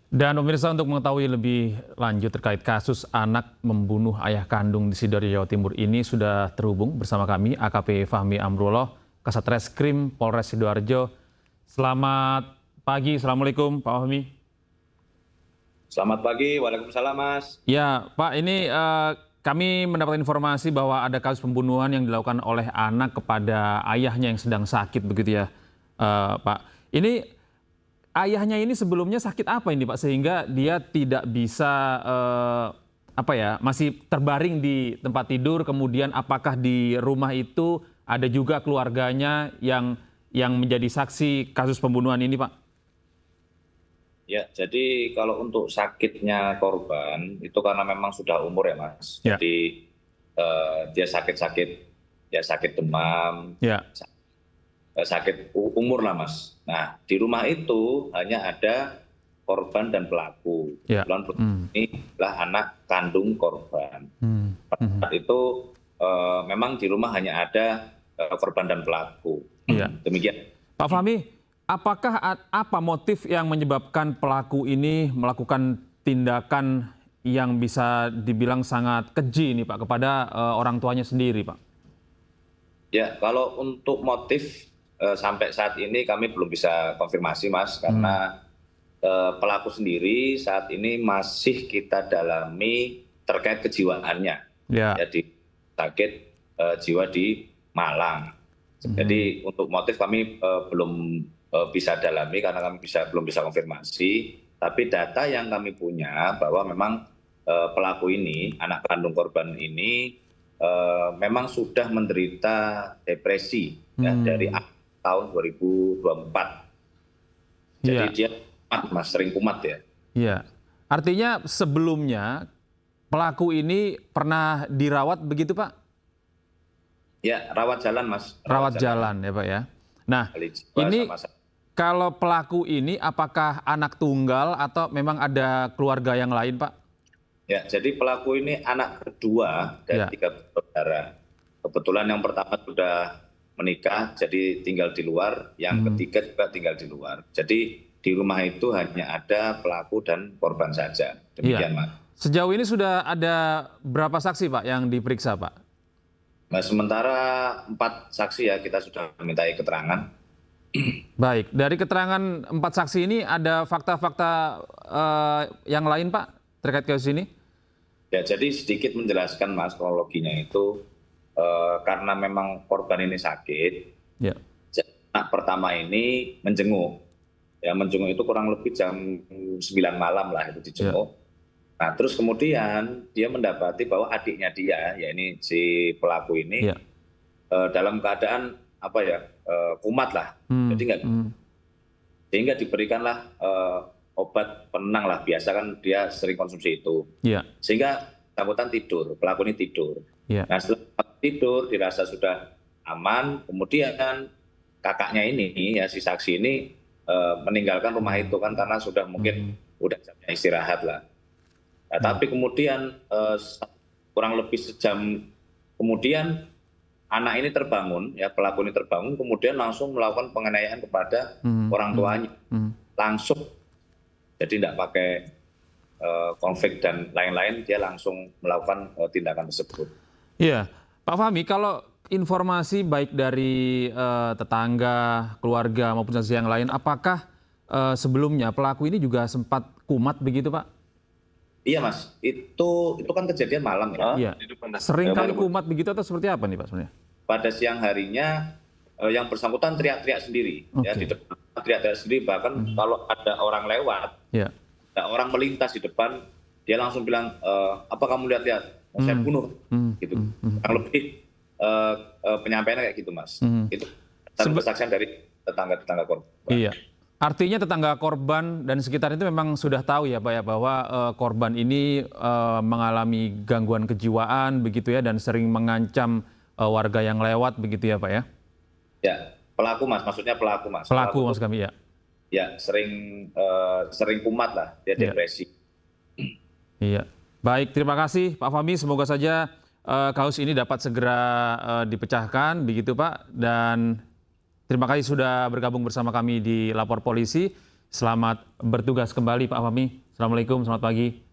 Dan pemirsa, untuk mengetahui lebih lanjut terkait kasus anak membunuh ayah kandung di Sidoarjo, Jawa Timur ini sudah terhubung bersama kami AKP Fahmi Amrullah, Kasat Reskrim Polres Sidoarjo. Selamat pagi, Assalamualaikum Pak Fahmi. Selamat pagi, waalaikumsalam Mas. Ya Pak, ini kami mendapat informasi bahwa ada kasus pembunuhan yang dilakukan oleh anak kepada ayahnya yang sedang sakit begitu ya Pak. Ini ayahnya ini sebelumnya sakit apa ini Pak sehingga dia tidak bisa masih terbaring di tempat tidur, kemudian apakah di rumah itu ada juga keluarganya yang menjadi saksi kasus pembunuhan ini Pak? Ya, jadi kalau untuk sakitnya korban itu karena memang sudah umur ya Mas. Ya. Jadi dia sakit demam, Ya. sakit umur lah Mas. Nah di rumah itu hanya ada korban dan pelaku. Ya. Kebetulan ini adalah anak kandung korban. Pada saat itu memang di rumah hanya ada korban dan pelaku. Ya. Demikian. Pak Fahmi, apakah apa motif yang menyebabkan pelaku ini melakukan tindakan yang bisa dibilang sangat keji ini Pak kepada orang tuanya sendiri Pak? Ya, kalau untuk motif sampai saat ini kami belum bisa konfirmasi Mas, karena pelaku sendiri saat ini masih kita dalami terkait kejiwaannya. Ya. Jadi sakit jiwa di Malang. Jadi untuk motif kami belum bisa dalami karena kami belum bisa konfirmasi. Tapi data yang kami punya bahwa memang pelaku ini, anak kandung korban ini memang sudah menderita depresi ya, dari tahun 2024. Jadi dia kumat Mas, sering kumat ya. Iya. Artinya sebelumnya pelaku ini pernah dirawat begitu Pak? Ya, rawat jalan Mas. Rawat jalan ya Pak ya. Nah, ini kalau pelaku ini apakah anak tunggal atau memang ada keluarga yang lain Pak? Ya, jadi pelaku ini anak kedua dari 3 bersaudara. Kebetulan yang pertama sudah menikah, jadi tinggal di luar. Yang ketiga juga tinggal di luar. Jadi di rumah itu hanya ada pelaku dan korban saja. Demikian Mas. Sejauh ini sudah ada berapa saksi Pak yang diperiksa Pak? Nah, sementara 4 saksi ya kita sudah mintai keterangan. Baik, dari keterangan 4 saksi ini ada fakta-fakta yang lain Pak terkait kasus ini? Ya, jadi sedikit menjelaskan Mas kronologinya itu karena memang korban ini sakit. Ya. Anak pertama ini menjenguk. Ya, menjenguk itu kurang lebih jam 9 malam lah itu dijenguk. Ya. Nah, terus kemudian dia mendapati bahwa adiknya dia, ya ini si pelaku ini, dalam keadaan kumat lah. Jadi sehingga diberikanlah obat penenang lah, biasa kan dia sering konsumsi itu. Sehingga bersangkutan tidur, pelaku ini tidur. Nah, setelah tidur dirasa sudah aman, kemudian kakaknya ini, ya si saksi ini meninggalkan rumah itu kan karena sudah mungkin udah jamnya istirahat lah. Nah, tapi kemudian kurang lebih sejam kemudian anak ini terbangun, ya pelaku ini terbangun, kemudian langsung melakukan penganiayaan kepada orang tuanya, langsung. Jadi tidak pakai konflik dan lain-lain, dia langsung melakukan tindakan tersebut. Iya, Pak Fahmi, kalau informasi baik dari tetangga, keluarga maupun saksi yang lain, apakah sebelumnya pelaku ini juga sempat kumat begitu Pak? Iya Mas, itu kan kejadian malam ya. Iya. Sering kali kumat begitu atau seperti apa nih Pak sebenarnya? Pada siang harinya yang bersangkutan teriak-teriak sendiri, ya di depan teriak-teriak sendiri, bahkan kalau ada orang lewat, ada orang melintas di depan, dia langsung bilang apa kamu lihat-lihat, saya bunuh, gitu. Yang lebih penyampaiannya kayak gitu Mas. Itu kesaksian dari tetangga-tetangga korban. Iya. Artinya tetangga korban dan sekitar itu memang sudah tahu ya Pak ya bahwa korban ini mengalami gangguan kejiwaan begitu ya dan sering mengancam warga yang lewat begitu ya Pak ya? Ya, pelaku Mas, maksudnya pelaku Mas. Pelaku maksud kami ya? Ya, sering kumat lah, dia depresi. Iya. Baik, terima kasih Pak Fahmi, semoga saja kasus ini dapat segera dipecahkan begitu Pak, dan terima kasih sudah bergabung bersama kami di Lapor Polisi. Selamat bertugas kembali Pak Fahmi. Assalamualaikum, selamat pagi.